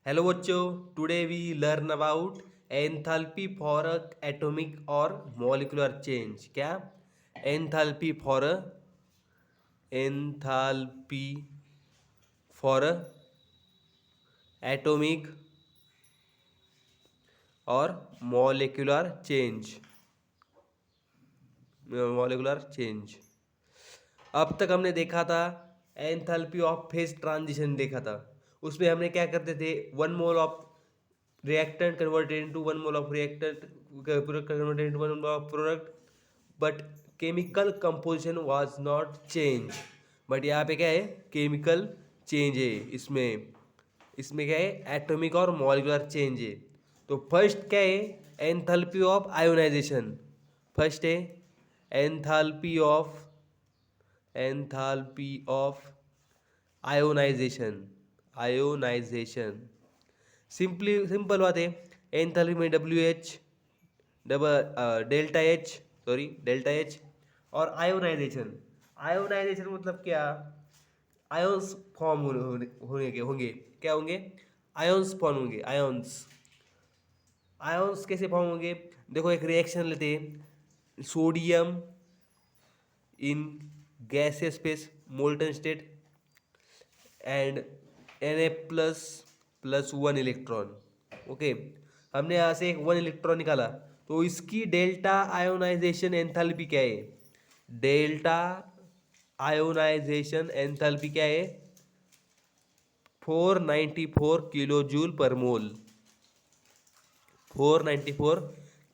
Hello बच्चों, today we learn about enthalpy for atomic और molecular change. क्या enthalpy for enthalpy for atomic और molecular change. अब तक हमने देखा था एंथैल्पी ऑफ फेज ट्रांजिशन देखा था। उसमें हमने क्या करते थे, 1 mole of reactant converted into 1 mole of reactant product converted into 1 mole of product, but chemical composition was not changed। But यहाँ पे क्या है, केमिकल चेंज है। इसमें इसमें क्या है, एटॉमिक और मॉलिक्यूलर चेंज है। तो फर्स्ट क्या है, एंथैल्पी ऑफ आयोनाइजेशन। फर्स्ट है एंथैल्पी ऑफ आयोनाइजेशन। सिंपल बात है। एंथैल्पी में डेल्टा एच और आयोनाइजेशन मतलब क्या, आयोन्स फॉर्म होंगे। क्या होंगे, आयोन्स फॉर्म होंगे। आयोन्स कैसे फॉर्म होंगे, देखो एक रिएक्शन लेते हैं, sodium in gaseous face molten state and Na plus plus 1 electron. Okay, हमने यहाँ से एक 1 इलेक्ट्रॉन निकाला, तो इसकी डेल्टा आयोनाइजेशन एंथैल्पी क्या है, डेल्टा आयोनाइजेशन एंथैल्पी क्या है, 494 किलो जूल पर मोल। 494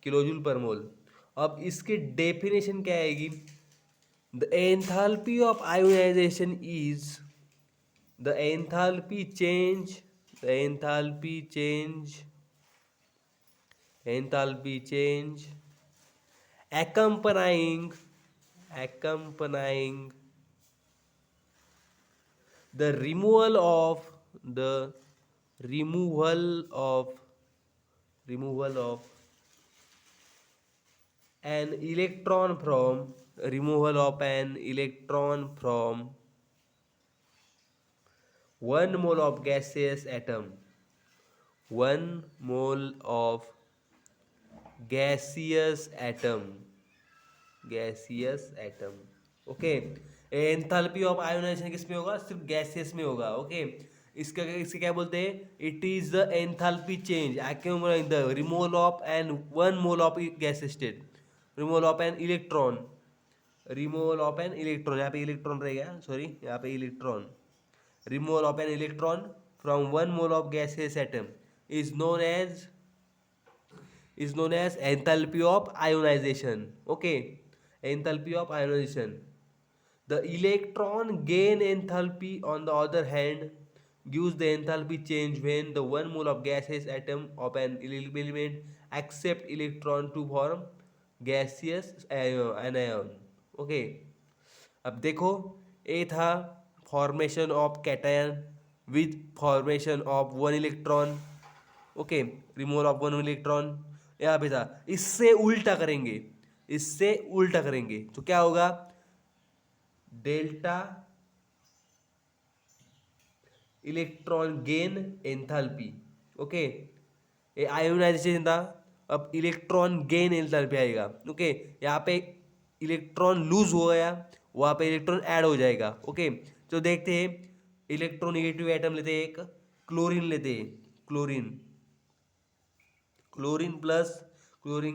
किलो जूल पर मोल। अब इसकी डेफिनेशन क्या आएगी, the enthalpy of ionisation is the enthalpy change the enthalpy change accompanying the removal of an electron from 1 mole of gaseous atom, 1 mole of gaseous atom। Okay, enthalpy of ionisation किस में होगा, सिर्फ gaseous में होगा। Okay, इसके क्या बोलते हैं, it is the enthalpy change the removal of an 1 mole of gas state, removal of an electron यहाँ पे इलेक्ट्रॉन रहेगा, सॉरी यहाँ पे electron, removal of an electron from 1 mole of gaseous atom is known as enthalpy of ionization। Okay, enthalpy of ionization। The electron gain enthalpy on the other hand gives the enthalpy change when the 1 mole of gaseous atom of an element accept electron to form gaseous anion। Okay, अब देखो, ए था formation of cation with formation of 1 electron. Okay, removal of 1 electron यहाँ पे था। इससे उल्टा करेंगे तो क्या होगा, delta electron gain enthalpy. Okay, ये आयोनाइजेशन था, अब इलेक्ट्रॉन गेन एंथैल्पी आएगा। ओके, यहाँ पे इलेक्ट्रॉन लूज हो गया, वहाँ पे इलेक्ट्रॉन ऐड हो जाएगा। ओके, तो देखते हैं, इलेक्ट्रोनेगेटिव एटम लेते हैं, एक क्लोरीन लेते हैं, क्लोरीन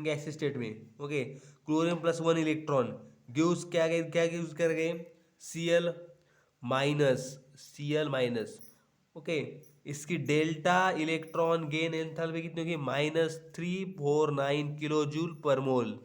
गैस स्टेट में। Okay, chlorine plus 1 electron gives क्या यूज करेंगे, Cl माइनस। ओके, इसकी डेल्टा इलेक्ट्रॉन गेन एंथैल्पी कितनी होगी, -349 kilo joule per mole.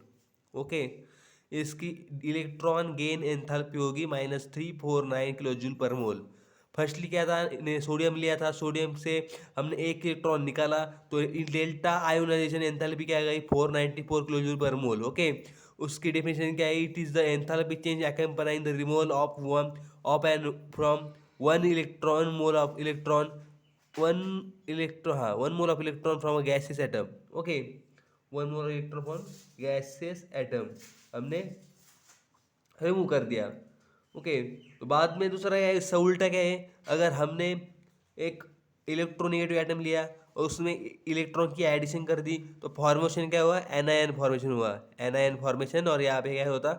Okay, इसकी इलेक्ट्रॉन गेन एंथैल्पी होगी -349 किलो जूल पर मोल। फर्स्टली क्या था, सोडियम लिया था, सोडियम से हमने 1 इलेक्ट्रॉन निकाला, तो डेल्टा आयोनाइजेशन एंथैल्पी क्या आ गई, 494 kilojoule per mole. Okay, उसकी डेफिनेशन क्या है, it is the enthalpy change accompanying the removal of an from 1 mole of electron from a gaseous atom. Okay, 1 mole electron from gaseous atom हमने remove कर दिया। Okay, तो बाद में दूसरा क्या है, इससे उल्टा क्या है, अगर हमने एक इलेक्ट्रोनेगेटिव एटम लिया और उसमें इलेक्ट्रॉन की एडिशन कर दी, तो फॉर्मेशन क्या हुआ, एनायन फॉर्मेशन हुआ, एनायन फॉर्मेशन। और यहाँ पे क्या होता,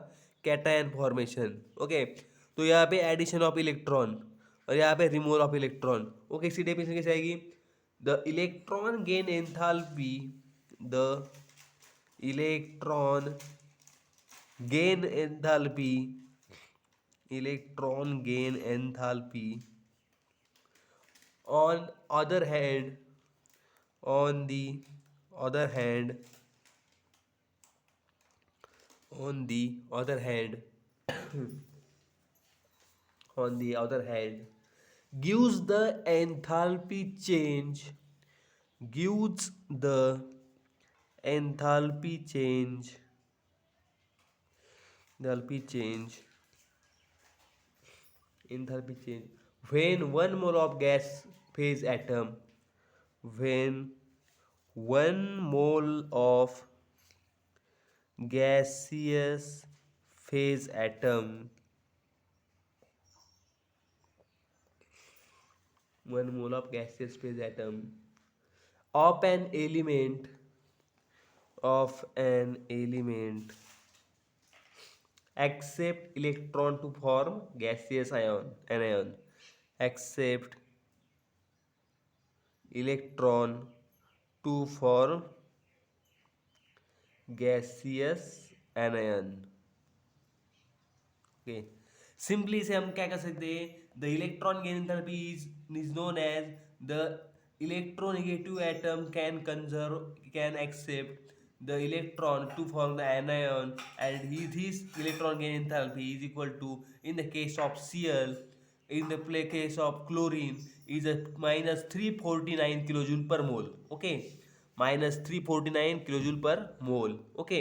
कैटायन फॉर्मेशन। ओके, तो यहाँ पे एडिशन ऑफ इलेक्ट्रॉन और यहाँ पे रिमूवल ऑफ इलेक्ट्रॉन। ओके, इसी डेफिनेशन कैसे आएगी, the electron gain enthalpy, the electron gain enthalpy, electron gain enthalpy on other hand, on the other hand, on the other hand, on the other hand, gives the enthalpy change, gives the enthalpy change, enthalpy change, enthalpy change when one mole of gas phase atom, when one mole of gaseous phase atom, one mole of gaseous phase atom of an element, of an element accept electron to form gaseous ion, anion, accept electron to form gaseous anion। Okay, simply से हम क्या कर सकते हैं, the electron gain enthalpy is known as the electronegative atom can conserve, can accept the electron to form the anion, and this electron gain enthalpy is equal to, in the case of Cl, in the case of chlorine, is a minus 349 kilojoule per mole। Okay, minus 349 kilojoule per mole. Okay,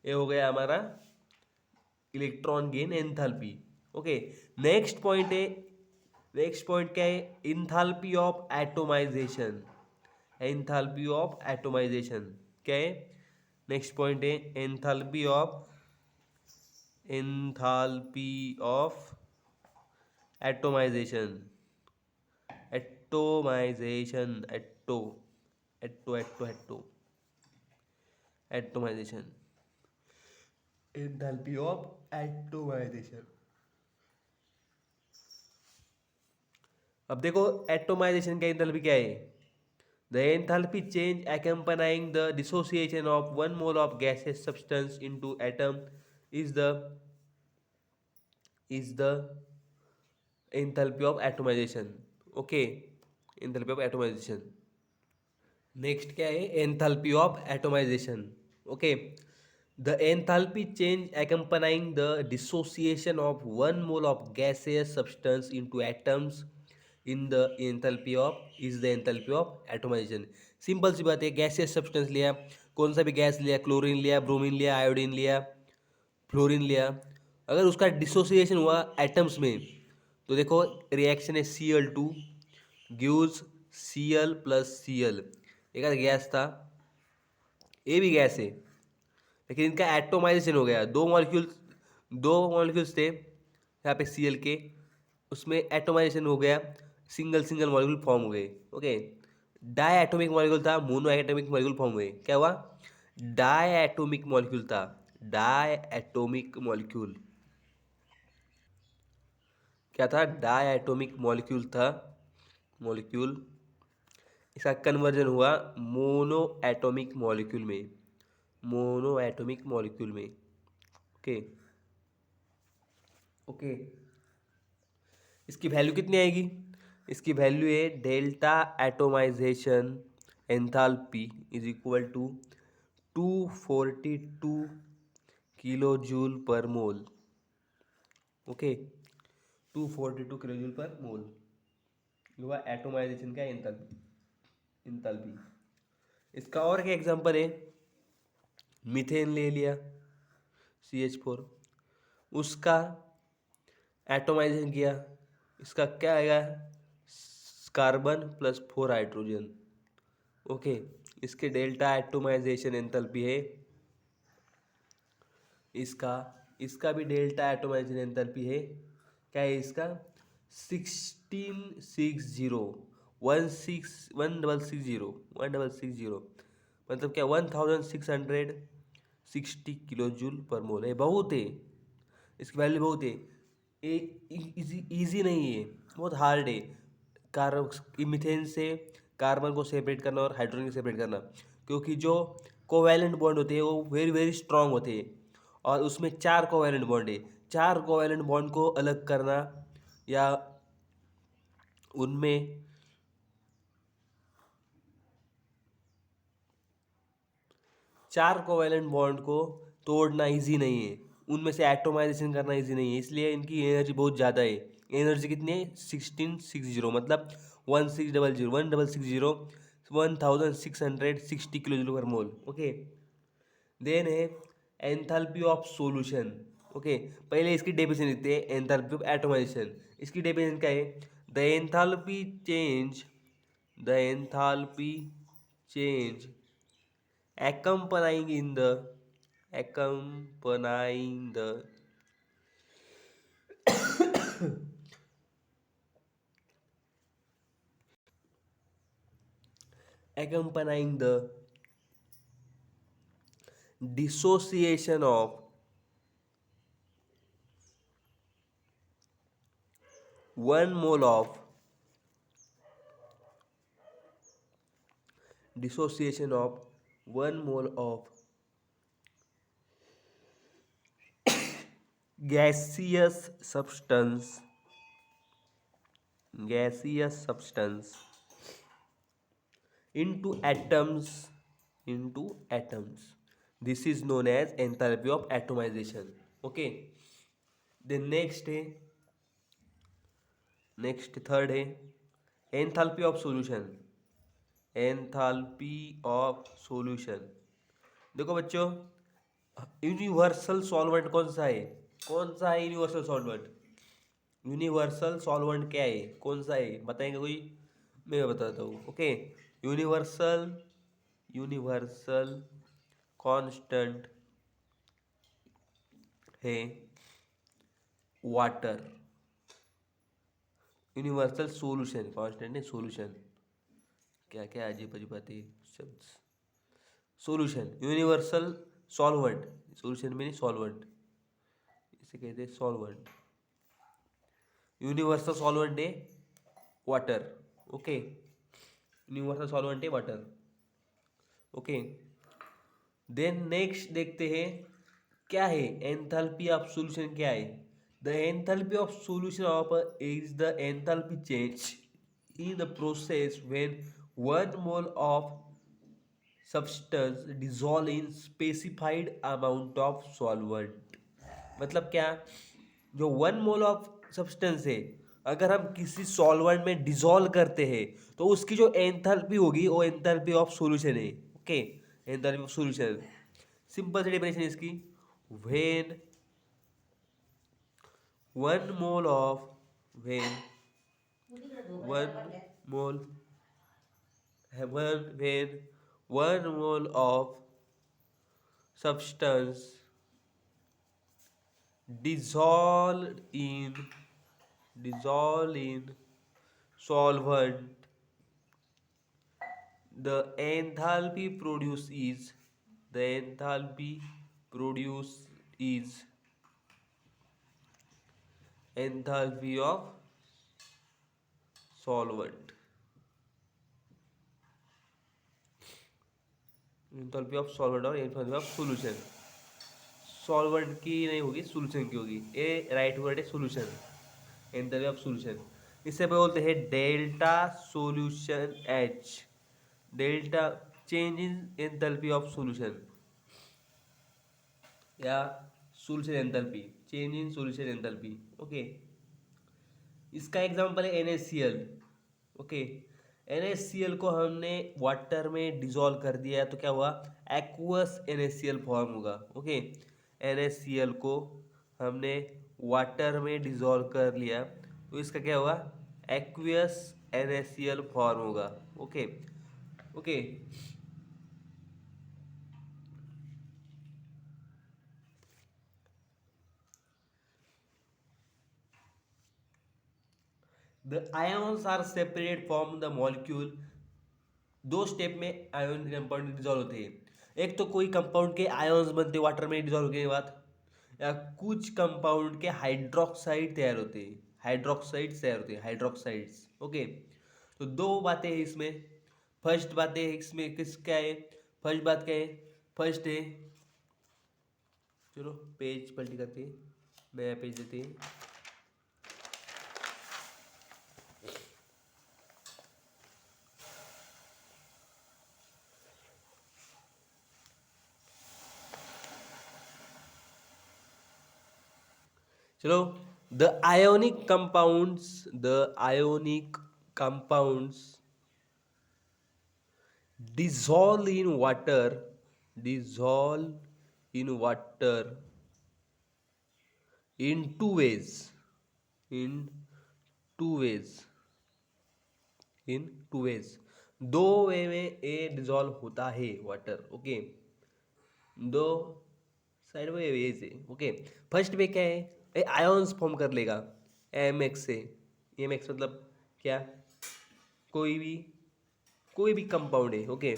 ये हो गया हमारा electron gain enthalpy. Okay, next point है, next point क्या है, enthalpy of atomisation, enthalpy of atomisation क्या है, next point है enthalpy of, enthalpy of atomisation, atomisation, ato ato ato ato atomisation, enthalpy of atomisation. अब देखो एटोमाइजेशन का enthalpy क्या है, the enthalpy change accompanying the dissociation of one mole of gaseous substance into atom is the enthalpy of atomization। Okay, enthalpy of atomization। Next क्या है, enthalpy of atomisation. Okay, the enthalpy change accompanying the dissociation of one mole of gaseous substance into atoms in the enthalpy of is the enthalpy of atomisation. Simple सी बात है, gaseous substance लिया, कौन सा भी gas लिया, chlorine लिया, bromine लिया, आयोडीन लिया, फ्लोरीन लिया, अगर उसका डिसोसिएशन हुआ एटम्स में, तो देखो रिएक्शन है Cl2 gives Cl plus Cl। एक गैस था, ये भी गैस है, लेकिन इनका एटोमाइजेशन हो गया, दो मॉलिक्यूल्स थे यहाँ पे Cl के, उसमें एटोमाइजेशन हो गया, सिंगल सिंगल मॉलिक्यूल फॉर्म हो गए। ओके, डाई एटोमिक मॉलिक्यूल था, मोनो एटोमिक मॉलिक्यूल फॉर्म हुए, क्या हुआ, डाई एटोमिक मॉलिक्यूल था, डाई एटोमिक मॉलिक्यूल क्या था, डाई एटोमिक मॉलिक्यूल था, मॉलिक्यूल, इसका कन्वर्जन हुआ मोनो एटोमिक मॉलिक्यूल में, मोनो एटोमिक मॉलिक्यूल में। ओके, ओके, इसकी वैल्यू कितनी आएगी, इसकी वैल्यू है delta atomisation enthalpy is equal to 242 kilojoule per mole. Okay, 242 kilojoule per मोल हुआ एटोमाइजेशन का एंथैल्पी, एंथैल्पी। इसका और क्या एग्जांपल है, मीथेन ले लिया CH4, उसका एटोमाइजेशन किया, इसका क्या आएगा, कार्बन प्लस 4 हाइड्रोजन। ओके, इसके डेल्टा एटोमाइजेशन एंथैल्पी है, इसका इसका भी डेल्टा एटोमाइजेशन एंथैल्पी है, क्या है इसका 1660, 1660 मतलब क्या 1660 किलो जूल पर मोल है, बहुत है, इसकी वैल्यू बहुत है। इजी इजी नहीं है, बहुत हार्ड है। मीथेन से कार्बन को सेपरेट करना और हाइड्रोजन को सेपरेट करना, क्योंकि जो कोवैलेंट बॉन्ड होते हैं वो वेरी वेरी स्ट्रांग होते हैं, और उसमें 4 कोवैलेंट बॉन्ड है। 4 कोवैलेंट बॉन्ड को अलग करना या उनमें 4 कोवैलेंट बॉन्ड को तोड़ना इजी नहीं है, उनमें से एटोमाइजेशन करना इजी नहीं है, इसलिए इनकी एनर्जी बहुत ज़्यादा है। एनर्जी कितनी है? 1660, मतलब 1660 kilojoule per mole. Okay, then है एंथैल्पी ऑफ सॉल्यूशन। ओके, पहले इसकी डेफिनेशन लिखते हैं, एंथैल्पी ऑफ एटोमाइजेशन। इसकी डेफिनेशन क्या है? The enthalpy change accompanying the accompanying the dissociation of 1 mole of dissociation of 1 mole of gaseous substance gaseous substance into atoms. This is known as enthalpy of atomization. Okay, the next third है enthalpy of solution. Enthalpy of solution, देखो बच्चों, universal solvent कौन सा है? कौन सा है universal solvent? Universal solvent क्या है, कौन सा है, बताएंगे कोई? मैं बताता हूँ। ओके, यूनिवर्सल यूनिवर्सल कांस्टेंट है वाटर। यूनिवर्सल सॉल्यूशन, कांस्टेंट है सॉल्यूशन, क्या क्या अजीब अजीब बातें शब्द। सॉल्यूशन यूनिवर्सल सॉल्वेंट, सॉल्यूशन में नहीं सॉल्वेंट, इसे कहते हैं सॉल्वेंट। यूनिवर्सल सॉल्वेंट है वाटर। ओके, यूनिवर्सल सॉल्वेंट है वाटर। ओके, देन नेक्स्ट देखते हैं क्या है एंथैल्पी ऑफ सॉल्यूशन। क्या है? The enthalpy of solution of is the enthalpy change in the process when 1 mole of substance dissolve in specified amount of solvent. मतलब क्या? जो 1 मोल ऑफ सब्सटेंस है, अगर हम किसी सॉल्वेंट में डिजॉल्व करते हैं तो उसकी जो एंथैल्पी होगी वो एंथैल्पी ऑफ सॉल्यूशन है। Okay, enthalpy of solution, simple सी डेफिनेशन इसकी, when 1 mole of when 1 mole when 1 mole of substance dissolved in solvent, the enthalpy produced is enthalpy of solvent, enthalpy of solvent और enthalpy of solution. Solvent की नहीं होगी, solution की होगी, a right word है solution, enthalpy of solution. इससे बोलते हैं delta solution H, delta change in enthalpy of solution, या solution enthalpy, change in solution enthalpy. Okay, इसका एग्जांपल है NaCl। ओके, NaCl को हमने वाटर में डिजोल्व कर दिया है तो क्या हुआ? एक्वस NaCl फॉर्म होगा। ओके, NaCl को हमने वाटर में डिजोल्व कर लिया तो इसका क्या हुआ? एक्वियस NaCl फॉर्म होगा। Okay okay, the ions are separate from the molecule. दो स्टेप में आयन कंपाउंड डिजॉल्व होते हैं। एक तो कोई कंपाउंड के आयन्स बनते वाटर में डिजॉल्व होने के बाद, या कुछ कंपाउंड के हाइड्रोक्साइड तैयार होते हैं, हाइड्रोक्साइड्स तैयार होते हैं, हाइड्रोक्साइड्स। ओके, तो दो बातें हैं इसमें। फर्स्ट बात है इसमें किस क्या है, फर्स्ट बात क्या है, फर्स्ट है, चलो पेज पलटी करते हैं, नया पेज देते हैं। चलो, the ionic compounds, the ionic compounds dissolve in water, dissolve in water in two ways, in two ways, in two ways। दो वे में ए डिजॉल्व होता है वाटर। ओके, दो साइड में वे से। ओके, फर्स्ट वे क्या है, ए आयंस फॉर्म कर लेगा एम एक्स से। एम एक्स मतलब क्या, कोई भी कंपाउंड है। ओके,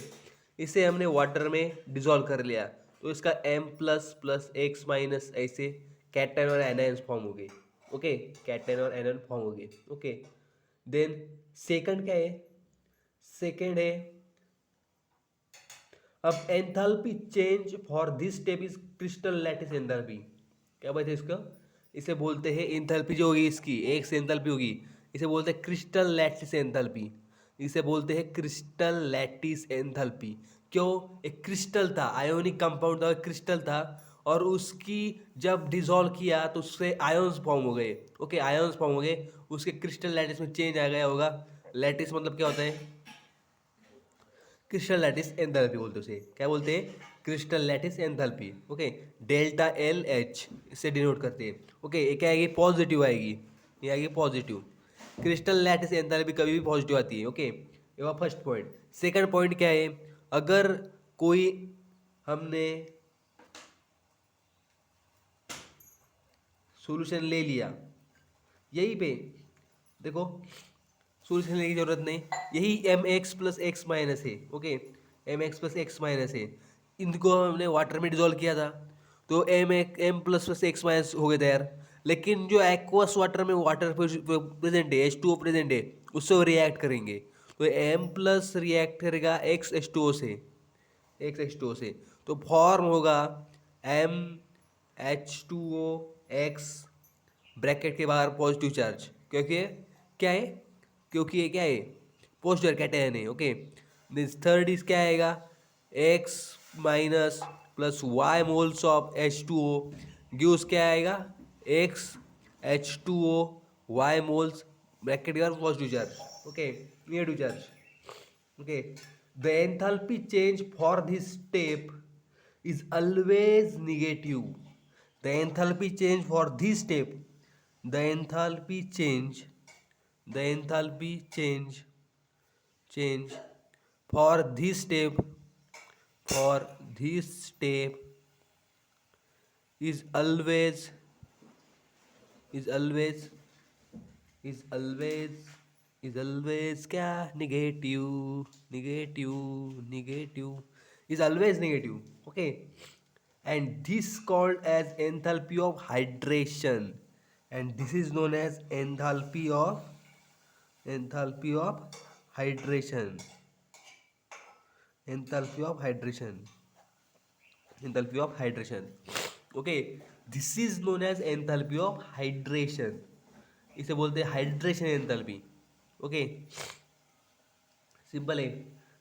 इसे हमने वाटर में डिजोल्व कर लिया तो इसका M plus plus X minus ऐसे कैटायन और एनायंस फॉर्म हो गए। ओके, कैटायन और एनायन फॉर्म हो गए। ओके, देन सेकंड क्या है, सेकंड है अब enthalpy change for this step is crystal lattice enthalpy. क्या बोलते हैं इसका, इसे बोलते हैं एंथैल्पी जो होगी इसकी एक से एंथैल्पी होगी, इसे बोलते हैं क्रिस्टल लैटिस एंथैल्पी, इसे बोलते हैं क्रिस्टल लैटिस एंथैल्पी। क्यों, एक क्रिस्टल था, आयोनिक कंपाउंड था, क्रिस्टल था, और उसकी जब डिसॉल्व किया तो उससे आयन्स फॉर्म हो गए। ओके, आयन्स फॉर्म हो गए, उसके क्रिस्टल लैटिस में चेंज आ गया होगा। लैटिस मतलब क्या होता है, क्रिस्टल लैटिस एंथैल्पी बोलते हैं उसे। क्या बोलते हैं, crystal lattice enthalpy. Okay, delta L H इससे डिनोट करते हैं। ओके, ये क्या आएगी, पॉजिटिव आएगी, ये आएगी पॉजिटिव। क्रिस्टल लैटिस एंथैल्पी कभी भी पॉजिटिव आती है। ओके, ये हुआ फर्स्ट पॉइंट। सेकंड पॉइंट क्या है, अगर कोई हमने सॉल्यूशन ले लिया, यहीं पे देखो सॉल्यूशन लेने की जरूरत नहीं, यही M X plus X minus है। Okay, M X plus X minus है, इनको हमने वाटर में डिजोल्व किया था तो M plus plus X minus हो गए तैयार। लेकिन जो एक्वस वाटर में वाटर प्रेजेंट है, H2O प्रेजेंट है, उससे वो रिएक्ट करेंगे तो एम प्लस रिएक्ट करेगा एक्स H2O से, एक्स H2O से, तो फॉर्म होगा एम H2O एक्स, ब्रैकेट के बाहर पॉजिटिव चार्ज, क्योंकि क्या है, क्योंकि ये क्या है, पॉजिटिव कैटायन है। ओके, दिस थर्ड इज क्या आएगा, X minus plus Y moles of H2O gives क्या आएगा, X H2O Y moles, bracket के बाहर positive charge. Okay, negative charge. okay, the enthalpy change for this step is always negative। the enthalpy change for this step, the enthalpy change, the enthalpy change for this step, for this step is always, is always, is always, is always क्या, negative, negative, negative, is always negative। okay, and this called as enthalpy of hydration, and this is known as enthalpy of, enthalpy of hydration, enthalpy of hydration, enthalpy of hydration। okay, this is known as enthalpy of hydration, इसे बोलते हैं hydration enthalpy. Okay, simple है,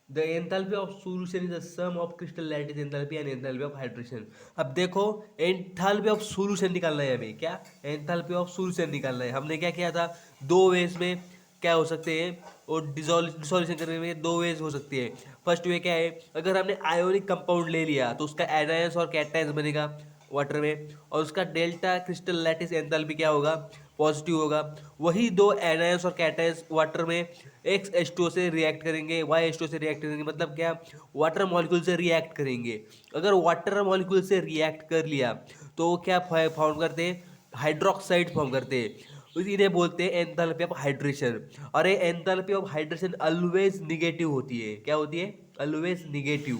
the enthalpy of solution is the sum of crystal lattice enthalpy and enthalpy of hydration. अब देखो enthalpy of solution निकालना है हमें, क्या, एंथैल्पी ऑफ सॉल्यूशन निकालना है। हमने क्या किया था, दो वेज में क्या हो सकते हैं, और डिसोल्यूशन करने में दो वेज हो सकती है। फर्स्ट वे क्या है, अगर हमने आयोनिक कंपाउंड ले लिया तो उसका एनायंस और कैटायंस बनेगा वाटर में, और उसका डेल्टा क्रिस्टल लैटिस एंथैल्पी क्या होगा, पॉजिटिव होगा। वही दो एनायंस और कैटायंस वाटर में एक्स H2O से रिएक्ट करेंगे, वाई H2O से रिएक्ट करेंगे, मतलब क्या, वाटर मॉलिक्यूल से रिएक्ट करेंगे। अगर वाटर मॉलिक्यूल से रिएक्ट कर लिया तो वो क्या फॉर्म करते हैं, हाइड्रोक्साइड फॉर्म करते हैं। इन्हें बोलते हैं एंथैल्पी ऑफ हाइड्रेशन। और ये enthalpy of hydration always negative होती है। क्या होती है? Always negative.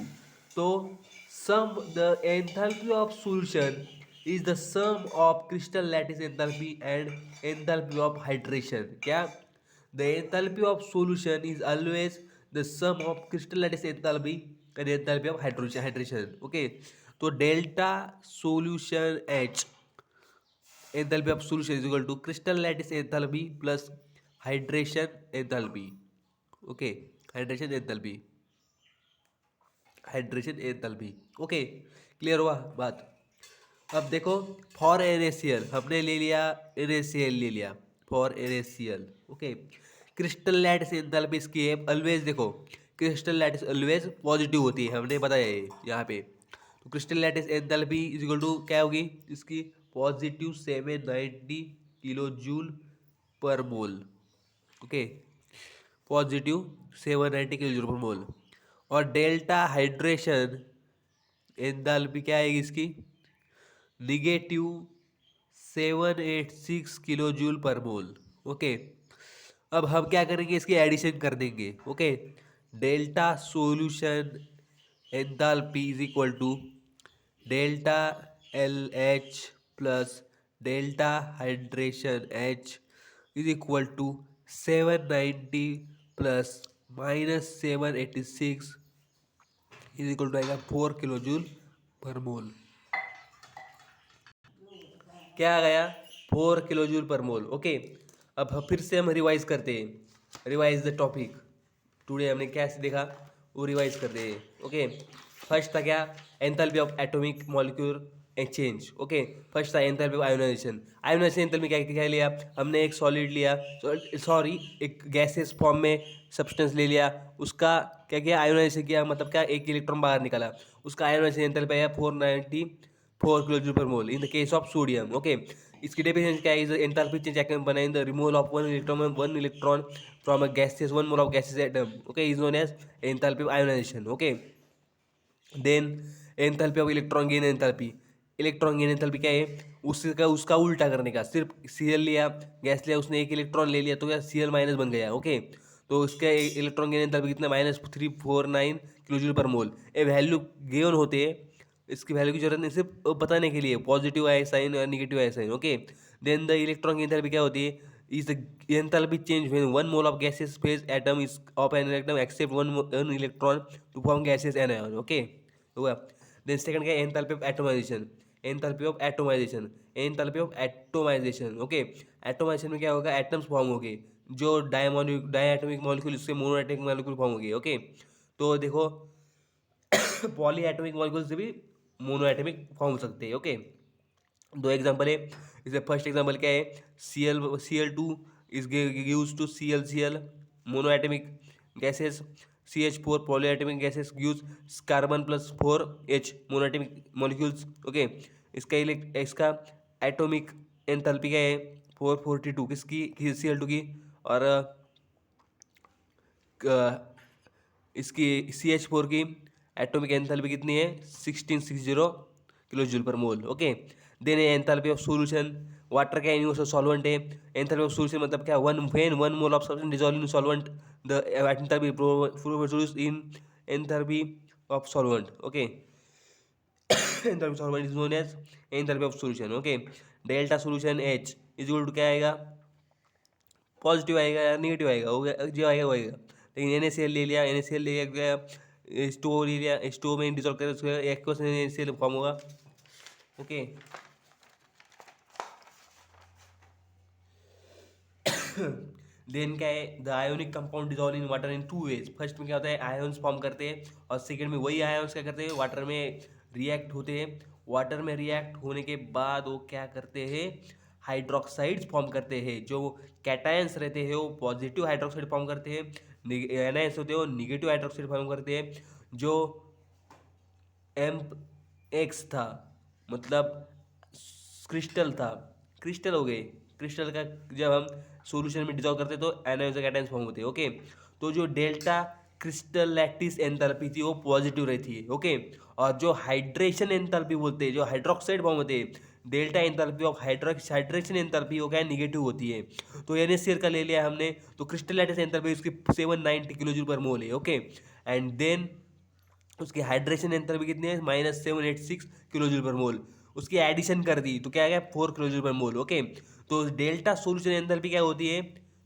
तो sum the enthalpy of solution is the sum of crystal lattice enthalpy and enthalpy of hydration. क्या? The enthalpy of solution is always the sum of crystal lattice enthalpy and enthalpy of hydration. Okay, तो delta solution H enthalpy of solution is equal to crystal lattice enthalpy plus hydration enthalpy. Okay, hydration enthalpy, hydration enthalpy. Okay, clear हुआ बात? अब देखो, for NaCl हमने ले लिया, NaCl ले लिया for NaCl। Okay, crystal lattice enthalpy इसकी है ऑलवेज, देखो क्रिस्टल लैटिस ऑलवेज पॉजिटिव होती है, हमने बताया है यहाँ पे। तो crystal lattice enthalpy is equal to क्या होगी इसकी? Positive 790 kilojoule per mole. Okay, positive 790 kilojoule per mole. और डेल्टा हाइड्रेशन एंथैल्पी क्या आएगी इसकी? Negative 786 kilo joule per mole. Okay, अब हम क्या करेंगे? इसकी एडिशन कर देंगे। Okay, delta solution enthalpy is equal to delta LH plus delta hydration H is equal to 790 plus minus 786 is equal to आएगा 4 किलो जूल पर मोल। क्या आ गया? 4 kilojoule per mole. Okay, अब फिर से हम रिवाइज करते हैं। रिवाइज द टॉपिक टुडे, हमने क्या देखा वो रिवाइज करते हैं। ओके, फर्स्ट था क्या? Enthalpy of atomic molecule exchange. Okay, first था enthalpy of ionisation. Ionisation enthalpy क्या लिया हमने? एक सॉलिड लिया, सॉरी एक गैसेस फॉर्म में सब्सटेंस ले लिया, उसका क्या किया? आयोनाइजेशन किया, मतलब क्या? एक इलेक्ट्रॉन बाहर निकाला, उसका आयोनाइजेशन एंथैल्पी आया 494 kilojoule per mole in the case of sodium. Okay, इसकी डेफिनेशन क्या है? एंथैल्पी चेंज कैन बना in the removal of one electron from a gaseous, one mole of gaseous atom. Okay, is known as enthalpy of ionisation. Okay, then enthalpy of electron gain enthalpy. Electron gain enthalpy क्या है? उसका उल्टा करने का। सिर्फ Cl लिया, gas लिया, उसने एक इलेक्ट्रॉन ले लिया तो क्या? Cl माइनस बन गया। ओके, तो उसका इलेक्ट्रॉन गेन एंथैल्पी कितना? -349 किलो जूल पर मोल। ये वैल्यू गिवन होते हैं, इसकी वैल्यू की जरूरत नहीं, सिर्फ बताने के लिए पॉजिटिव आए साइन और निगेटिव आए sign. Okay, then the electron की एंथैल्पी क्या होती है? Is the enthalpy change when one mole of gaseous phase atom is of an atom accept one electron to form gaseous anion. Okay, हुआ। Then second क्या? Enthalpy of atomisation. Enthalpy of atomisation, enthalpy of atomisation. Okay, atomisation में क्या होगा? Atoms form हो गए, जो diatomic molecule उससे monoatomic molecule form हो गए। ओके, तो देखो पॉली एटॉमिक मॉलिक्यूल से भी मोनोएटॉमिक फॉर्म हो सकते हैं। ओके, दो एग्जांपल है इसमें। फर्स्ट एग्जांपल क्या है? Cl2 is use to ClCl monoatomic gases, CH4 polyatomic gases use carbon plus 4H monoatomic molecules. Okay, इसका एटॉमिक एंथैल्पी क्या है? 442 किसकी? Cl2 की। और इसकी CH4 की एटॉमिक एंथैल्पी कितनी है? 1660 kilojoule per mole. Okay, then enthalpy of solution. Water का यूनिवर्सल सॉल्वेंट है। एंथैल्पी ऑफ सॉल्यूशन मतलब क्या? One mole of substance dissolve in solvent, the enthalpy produce in enthalpy of solvent. Okay, enthalpy solvent is known as enthalpy of solution. Okay, delta solution H is equal to क्या आएगा? Positive आएगा या negative आएगा? हो गया, जो आएगा वो आएगा। लेकिन NaCl ले लिया, NaCl ले लिया, स्टोव ले लिया, स्टोव में डिसॉल्व कर उसका एक्वस NaCl फॉर्म होगा। ओके, देन क्या है? The ionic compound dissolve in water in two ways. First में क्या होता है? आयन्स फॉर्म करते हैं, और सेकंड में वही आयन्स क्या करते हैं? वाटर में रिएक्ट होते हैं। वाटर में रिएक्ट होने के बाद वो क्या करते हैं? हाइड्रोक्साइड्स फॉर्म करते हैं। जो कैटायंस रहते हैं वो पॉजिटिव हाइड्रोक्साइड फॉर्म करते हैं, एनायंस होते हैं वो निगेटिव हाइड्रोक्साइड फॉर्म करते हैं। जो X था, मतलब क्रिस्टल था, क्रिस्टल हो गए, क्रिस्टल का जब हम सॉल्यूशन में डिजॉल्व करते तो एनायंस कैटायंस फॉर्म होते हैं। ओके, तो जो डेल्टा क्रिस्टल लैटिस एंथैल्पी थी वो पॉजिटिव रहती है। ओके, और जो हाइड्रेशन एंथैल्पी बोलते हैं, जो हाइड्रोक्साइड फॉर्म होते हैं, delta enthalpy of hydration enthalpy वो क्या है, निगेटिव होती है। तो NaCl का ले लिया हमने, तो क्रिस्टलाइजेशन एंथैल्पी उसकी 790 किलो जूल पर मोल है। ओके, एंड देन उसकी हाइड्रेशन एंथैल्पी कितनी है, -786 किलो जूल पर मोल। उसकी एडिशन कर दी तो क्या आ गया, 4 kilojoule per mole. Okay, तो डेल्टा सोल्यूशन एंथैल्पी क्या होती है,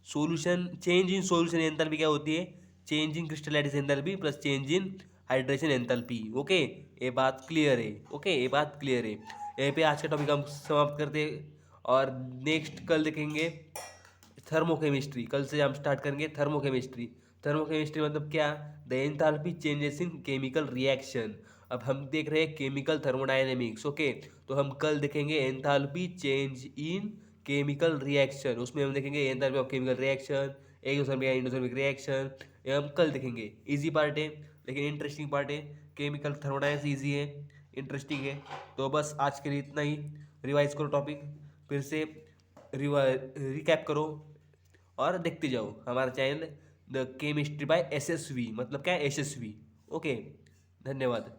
solution change in solution enthalpy क्या होती है, change in crystallisation enthalpy plus change in hydration enthalpy. Okay, ये बात क्लियर है। ओके, ये बात क्लियर है। यहीं पे आज का टॉपिक हम समाप्त करते हैं, और नेक्स्ट कल देखेंगे थर्मोकेमिस्ट्री। कल से हम स्टार्ट करेंगे थर्मोकेमिस्ट्री। थर्मोकेमिस्ट्री मतलब क्या, the enthalpy changes in chemical reaction. अब हम देख रहे हैं केमिकल थर्मोडायनेमिक्स। ओके, तो हम कल देखेंगे एंथैल्पी चेंज इन केमिकल रिएक्शन। उसमें हम देखेंगे enthalpy of chemical reaction, exothermic endothermic reaction, ये हम कल देखेंगे। इजी पार्ट है लेकिन इंटरेस्टिंग पार्ट है। केमिकल थर्मोडायनेमिक्स इजी है, इंटरेस्टिंग है। तो बस आज के लिए इतना ही। रिवाइज करो टॉपिक, फिर से रिकैप करो और देखते जाओ हमारा channel the chemistry bye SSV, मतलब क्या है, SSV। ओके, धन्यवाद।